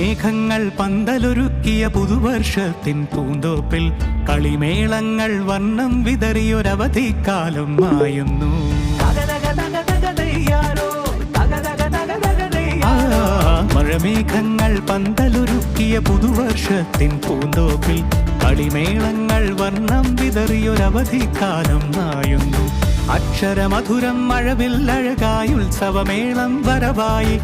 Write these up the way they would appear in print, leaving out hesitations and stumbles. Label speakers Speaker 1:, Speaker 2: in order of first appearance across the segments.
Speaker 1: മഴമേഘങ്ങൾ പന്തലൊരുക്കിയ പുതുവർഷത്തിൻ പൂന്തോപ്പിൽ കളിമേളങ്ങൾ വർണ്ണം വിതറിയൊരവധിക്കാലം മായുന്നു. മഴമേഘങ്ങൾ പന്തലൊരുക്കിയ പുതുവർഷത്തിൻ പൂന്തോപ്പിൽ കളിമേളങ്ങൾ വർണ്ണം വിതറിയൊരവധിക്കാലം മായുന്നു. അക്ഷരമധുരം മഴവില്ലഴകായി ഉത്സവമേളം വരവായി.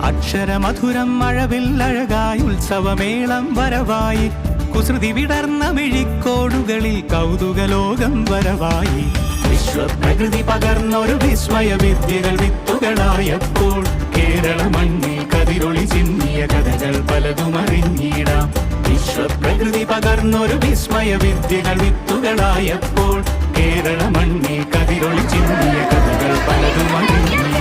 Speaker 1: അക്ഷരമധുരം മഴവില്ലഴകായി ഉത്സവമേളം വരവായി. കുസൃതി വിടർന്ന മിഴിക്കോടുകളിൽ കൗതുകലോകം വരവായി. വിശ്വപ്രകൃതി പകർന്നൊരു വിസ്മയ വിദ്യകൾ വിത്തുകളായപ്പോൾ കേരള മണ്ണിൽ കതിരൊളി ചിന്നിയ കഥകൾ പലതും അറിഞ്ഞിടാം. വിശ്വപ്രകൃതി പകർന്നൊരു വിസ്മയ വിദ്യകൾ വിത്തുകളായപ്പോൾ കേരള മണ്ണിൽ കതിരൊളി ചിന്നിയ കഥകൾ പലതും അറിഞ്ഞിടാം.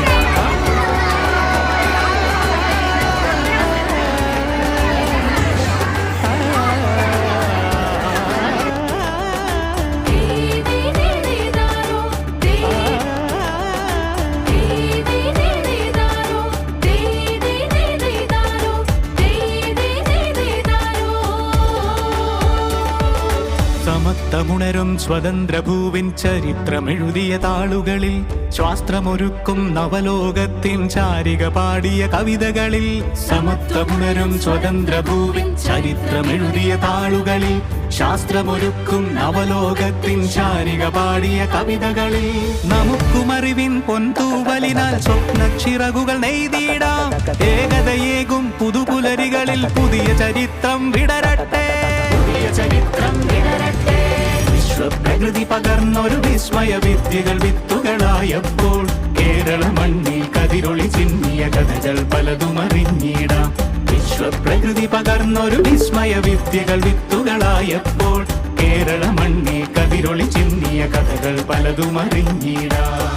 Speaker 1: സമത്വമുണരും സ്വതന്ത്രഭൂവിൻ ചരിത്രമെഴുതിയ താളുകളിൽ ശാസ്ത്രമൊരുക്കും നവലോകത്തിൻ ചാരിക പാടിയ കവിതകളിൽ. സമത്വമുണരും സ്വതന്ത്രഭൂവിൻ ചരിത്രമെഴുതിയ താളുകളിൽ ശാസ്ത്രമൊരുക്കും നവലോകത്തിൻ ചാരിക പാടിയ കവിതകളിൽ. നമുക്കുമറിവിൻ പൊൻതൂവലിനാൽ സ്വപ്നച്ചിറകുകൾ നെയ്തിടാം. ഏകതയേകും പുതുപുലരികളിൽ പുതിയ ചരിത്രം വിടരട്ടെ. ചരിത്രം വിടരട്ടെ. വിശ്വപ്രകൃതി പകർന്നൊരു വിസ്മയ വിദ്യകൾ വിത്തുകളായപ്പോൾ കേരള മണ്ണിൽ കതിരൊളി ചിന്നിയ കഥകൾ പലതും അറിഞ്ഞിടാം. വിശ്വപ്രകൃതി പകർന്നൊരു വിസ്മയ വിദ്യകൾ വിത്തുകളായപ്പോൾ കേരള മണ്ണിൽ കതിരൊളി ചിന്നിയ കഥകൾ പലതും അറിഞ്ഞിടാം.